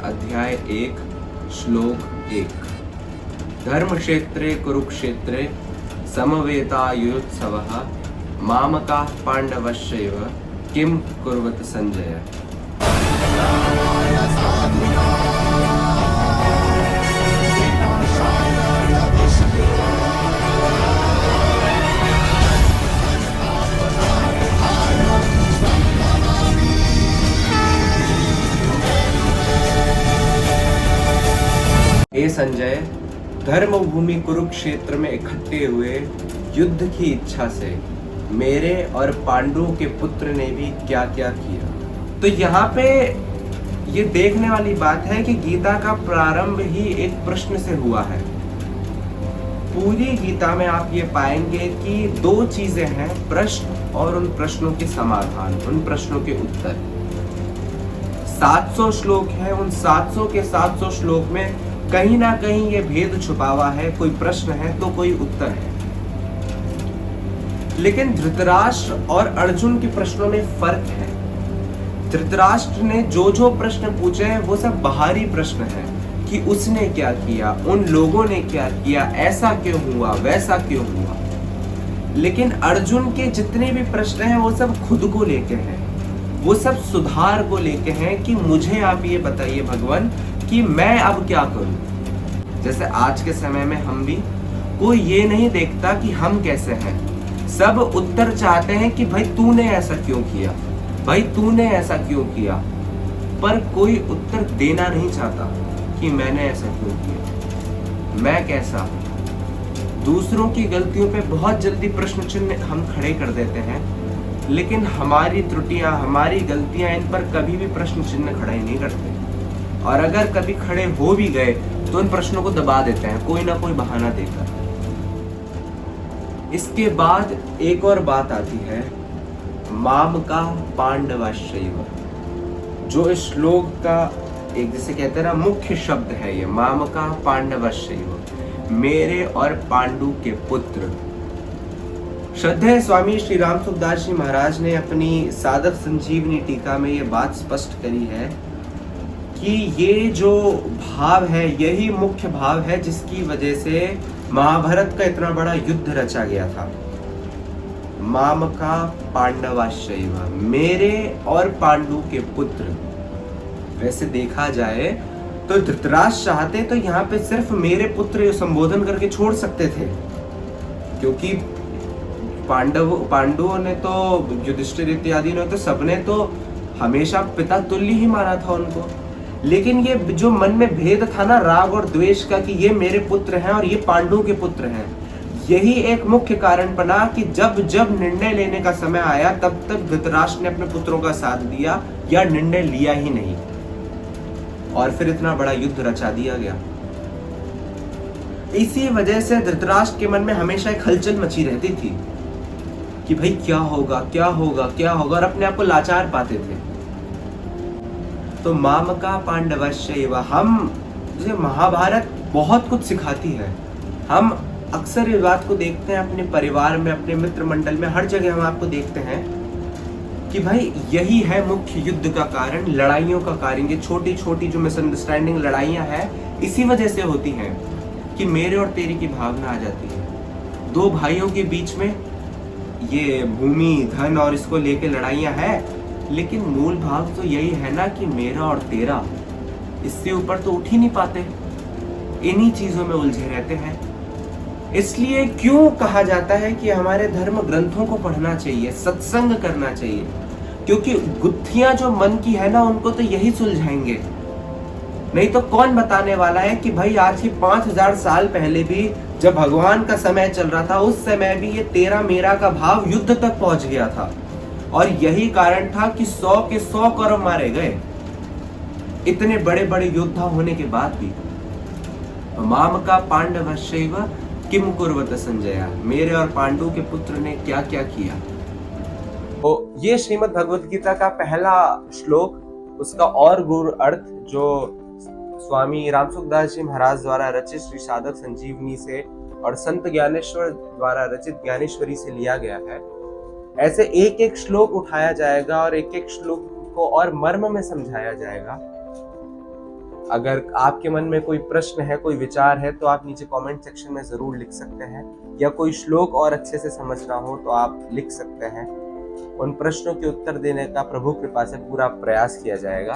अध्याय 1 श्लोक 1। धर्मक्षेत्रे कुरुक्षेत्रे समवेतायुत्सवः मामकाः पाण्डवश्चैव किं कुर्वत संजय। हे संजय, धर्मभूमि कुरुक्षेत्र में इकट्ठे हुए युद्ध की इच्छा से मेरे और पांडुओं के पुत्र ने भी क्या क्या किया। तो यहाँ पे ये देखने वाली बात है कि गीता का प्रारंभ ही एक प्रश्न से हुआ है। पूरी गीता में आप ये पाएंगे कि दो चीजें हैं, प्रश्न और उन प्रश्नों के समाधान, उन प्रश्नों के उत्तर। 700 श्लोक है, उन 700 के 700 श्लोक में कहीं ना कहीं ये भेद छुपा हुआ है। कोई प्रश्न है तो कोई उत्तर है। लेकिन धृतराष्ट्र और अर्जुन के प्रश्नों में फर्क है। धृतराष्ट्र ने जो प्रश्न पूछे हैं वो सब बाहरी प्रश्न है कि उसने क्या किया, उन लोगों ने क्या किया, ऐसा क्यों हुआ, वैसा क्यों हुआ। लेकिन अर्जुन के जितने भी प्रश्न हैं वो सब खुद को लेके हैं, वो सब सुधार को लेके हैं कि मुझे आप ये बताइए भगवान कि मैं अब क्या करूं। जैसे आज के समय में हम भी, कोई ये नहीं देखता कि हम कैसे हैं, सब उत्तर चाहते हैं कि भाई तूने ऐसा क्यों किया, भाई तूने ऐसा क्यों किया, पर कोई उत्तर देना नहीं चाहता कि मैंने ऐसा क्यों किया, मैं कैसा हूं। दूसरों की गलतियों पे बहुत जल्दी प्रश्न चिन्ह हम खड़े कर देते हैं, लेकिन हमारी त्रुटियां, हमारी गलतियां, इन पर कभी भी प्रश्न चिन्ह खड़े नहीं करते। और अगर कभी खड़े हो भी गए तो उन प्रश्नों को दबा देते हैं कोई ना कोई बहाना देकर। इसके बाद एक और बात आती है, मामका पांडवश्चैव, जो इस श्लोक का एक जिसे कहते हैं ना मुख्य शब्द है। ये मामका पांडवश्चैव, मेरे और पांडु के पुत्र। श्रद्धेय स्वामी श्री राम सुखदास जी महाराज ने अपनी साधक संजीवनी टीका में ये बात स्पष्ट करी है कि ये जो भाव है यही मुख्य भाव है जिसकी वजह से महाभारत का इतना बड़ा युद्ध रचा गया था। मामका पांडवाश्चैव, मेरे और पांडु के पुत्र। वैसे देखा जाए तो धृतराष्ट्र चाहते तो यहाँ पे सिर्फ मेरे पुत्र संबोधन करके छोड़ सकते थे, क्योंकि पांडवों ने तो, युधिष्ठिर इत्यादि ने तो, सबने तो हमेशा पिता तुल्य ही माना था उनको। लेकिन ये जो मन में भेद था ना, राग और द्वेष का, कि ये मेरे पुत्र हैं और ये पांडुओं के पुत्र हैं, यही एक मुख्य कारण बना कि जब जब निर्णय लेने का समय आया तब तक धृतराष्ट्र ने अपने पुत्रों का साथ दिया या निर्णय लिया ही नहीं, और फिर इतना बड़ा युद्ध रचा दिया गया। इसी वजह से धृतराष्ट्र के मन में हमेशा एक हलचल मची रहती थी कि भाई क्या होगा, क्या होगा, क्या होगा, और अपने आप को लाचार पाते थे। तो मामका पांडवश्चैव, हम जैसे महाभारत बहुत कुछ सिखाती है। हम अक्सर इस बात को देखते हैं अपने परिवार में, अपने मित्र मंडल में, हर जगह हम आपको देखते हैं कि भाई यही है मुख्य युद्ध का कारण, लड़ाइयों का कारण। ये छोटी छोटी जो मिसअंडरस्टैंडिंग लड़ाइयां हैं इसी वजह से होती हैं कि मेरे और तेरे की भावना आ जाती है। दो भाइयों के बीच में ये भूमि, धन और इसको लेके लड़ाइयां हैं, लेकिन मूल भाव तो यही है ना कि मेरा और तेरा, इससे ऊपर तो उठ ही नहीं पाते, इन्हीं चीजों में उलझे रहते हैं। इसलिए क्यों कहा जाता है कि हमारे धर्म ग्रंथों को पढ़ना चाहिए, सत्संग करना चाहिए, क्योंकि गुत्थियां जो मन की है ना उनको तो यही सुलझाएंगे। नहीं तो कौन बताने वाला है कि भाई आज से 5000 साल पहले भी जब भगवान का समय चल रहा था, उस समय भी ये तेरा मेरा का भाव युद्ध तक पहुंच गया था, और यही कारण था कि 100 के 100 कौरव मारे गए, इतने बड़े बड़े योद्धा होने के बाद भी। मामका पांडवश्चैव किम कुर्वत संजय, मेरे और पांडु के पुत्र ने क्या क्या किया। तो ये श्रीमद् भगवत गीता का पहला श्लोक, उसका और गूढ़ अर्थ जो स्वामी राम सुखदास जी महाराज द्वारा रचित श्री साधक संजीवनी से और संत ज्ञानेश्वर द्वारा रचित ज्ञानेश्वरी से लिया गया है। ऐसे एक एक श्लोक उठाया जाएगा और एक एक श्लोक को और मर्म में समझाया जाएगा। अगर आपके मन में कोई प्रश्न है, कोई विचार है, तो आप नीचे कमेंट सेक्शन में जरूर लिख सकते हैं, या कोई श्लोक और अच्छे से समझना हो तो आप लिख सकते हैं। उन प्रश्नों के उत्तर देने का प्रभु कृपा से पूरा प्रयास किया जाएगा।